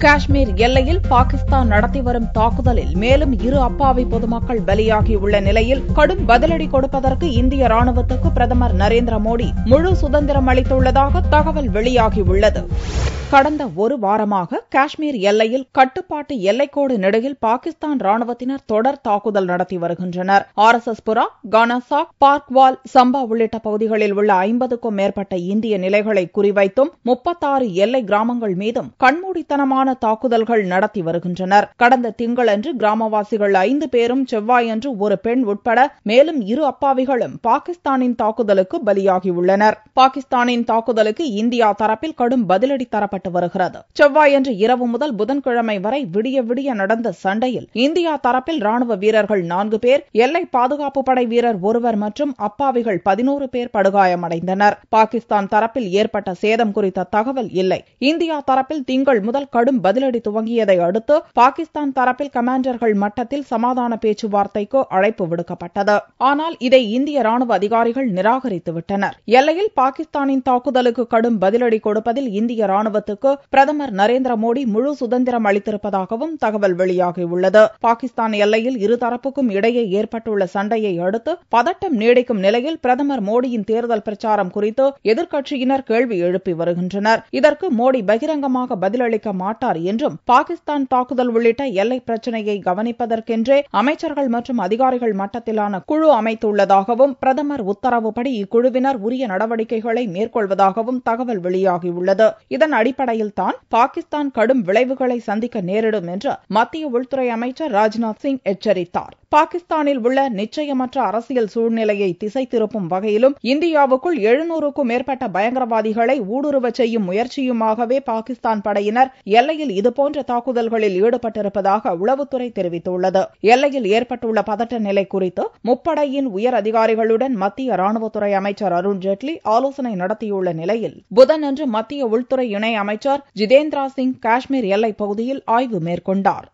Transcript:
காஷ்மீர் எல்லையில் பாகிஸ்தான் நடத்தி வரும் தாக்குதலில் மேலும் 2 அப்பாவி பொதுமக்கள் பலியாகியுள்ள நிலையில் கடும் பதிலடி கொடுப்பதற்கு இந்திய ராணுவத்துக்கு பிரதமர் நரேந்திர மோடி முழு சுதந்திரம் அளித்துள்ளதாக தகவல் வெளியாகியுள்ளது. கடந்த ஒரு வாரமாக காஷ்மீர் எல்லையில் கட்டுப்பாட்டு எல்லைக்கோடு நெடுகில் பாகிஸ்தான் ராணுவத்தினர் தொடர் தாக்குதல் நடத்தி வருகின்றனர். RSS புரா, கானாசாக், பார்க்வால், சம்பா உள்ளிட்ட பகுதிகளில் உள்ள 50க்கும் மேற்பட்ட இந்திய நிலைகளை குறிவைத்தும் 36 எல்லை கிராமங்கள் மீதும் கண்மூடித்தனமான தாக்குதல்கள் நடத்தி வருகின்றனர். கடந்த திங்களன்று கிராமவாசிகள் 5 பேரும், செவ்வாயன்று ஒரு பெண் உட்பட மேலும் 2 அப்பாவிகளும் பாகிஸ்தானின் தாக்குதலுக்கு பலியாகியுள்ளனர். பாகிஸ்தானின் தாக்குதலுக்கு இந்தியா தரப்பில் கடும் பதிலடி தரப்பட்டு வருகிறது. செவ்வாயன்று இரவு முதல் புதன்கிழமை வரை விடிய விடிய நடந்த சண்டையில் இந்தியா தரப்பில் ராணுவ வீரர்கள் 4 பேர், எல்லை பாதுகாப்பு படை வீரர் 1 மற்றும் அப்பாவிகள் 11 பேர் படுகாயமடைந்தனர். பாகிஸ்தான் தரப்பில் ஏற்பட்ட சேதம் குறித்த தகவல் இல்லை. இந்தியா தரப்பில் திங்கள் முதல் கடும் பதிலடி துவங்கியதை அடுத்து பாகிஸ்தான் தரப்பில் கமாண்டர்கள் மட்டத்தில் சமாதான பேச்சுவார்த்தைக்கு அழைப்பு விடுக்கப்பட்டது. ஆனால் இதை இந்திய ராணுவ அதிகாரிகள் நிராகரித்துவிட்டனர். எல்லையில் பாகிஸ்தானின் தாக்குதலுக்கு கடும் பதிலடி கொடுப்பதில் இந்திய ராணுவத்துக்கு பிரதமர் நரேந்திர மோடி முழு சுதந்திரம் அளித்திருப்பதாகவும் தகவல் வெளியாகியுள்ளது. பாகிஸ்தான் எல்லையில் இருதரப்புக்கும் இடையே ஏற்பட்டுள்ள சண்டையை அடுத்து பதட்டம் நீடிக்கும் நிலையில் பிரதமர் மோடியின் தேர்தல் பிரச்சாரம் குறித்து எதிர்க்கட்சியினர் கேள்வி எழுப்பி வருகின்றனர். இதற்கு மோடி பகிரங்கமாக பதிலளிக்க மாட்டார் என்றும், பாகிஸ்தான் தாக்குதல் உள்ளிட்ட எல்லை பிரச்சினையை கவனிப்பதற்கென்றே அமைச்சர்கள் மற்றும் அதிகாரிகள் மட்டத்திலான குழு அமைத்துள்ளதாகவும், பிரதமர் உத்தரவுப்படி இக்குழுவினர் உரிய நடவடிக்கைகளை மேற்கொள்வதாகவும் தகவல் வெளியாகியுள்ளது. இதன் அடிப்படையில் தான் பாகிஸ்தான் கடும் விளைவுகளை சந்திக்க நேரிடும் என்று மத்திய உள்துறை அமைச்சர் ராஜ்நாத் சிங் எச்சரித்தார். பாகிஸ்தானில் உள்ள நிச்சயமற்ற அரசியல் சூழ்நிலையை திசை திருப்பும் வகையிலும் இந்தியாவுக்குள் 700க்கும் மேற்பட்ட பயங்கரவாதிகளை ஊடுருவச் செய்யும் முயற்சியுமாகவே பாகிஸ்தான் படையினர் எல்லையில் இதுபோன்ற தாக்குதல்களில் ஈடுபட்டிருப்பதாக உளவுத்துறை தெரிவித்துள்ளது. எல்லையில் ஏற்பட்டுள்ள பதட்ட நிலை குறித்து முப்படையின் உயர் அதிகாரிகளுடன் மத்திய ராணுவத்துறை அமைச்சர் அருண் ஜேட்லி ஆலோசனை நடத்தியுள்ள நிலையில் புதனன்று மத்திய உள்துறை இணை அமைச்சர் ஜிதேந்திரா சிங் காஷ்மீர் எல்லைப் பகுதியில் ஆய்வு மேற்கொண்டார்.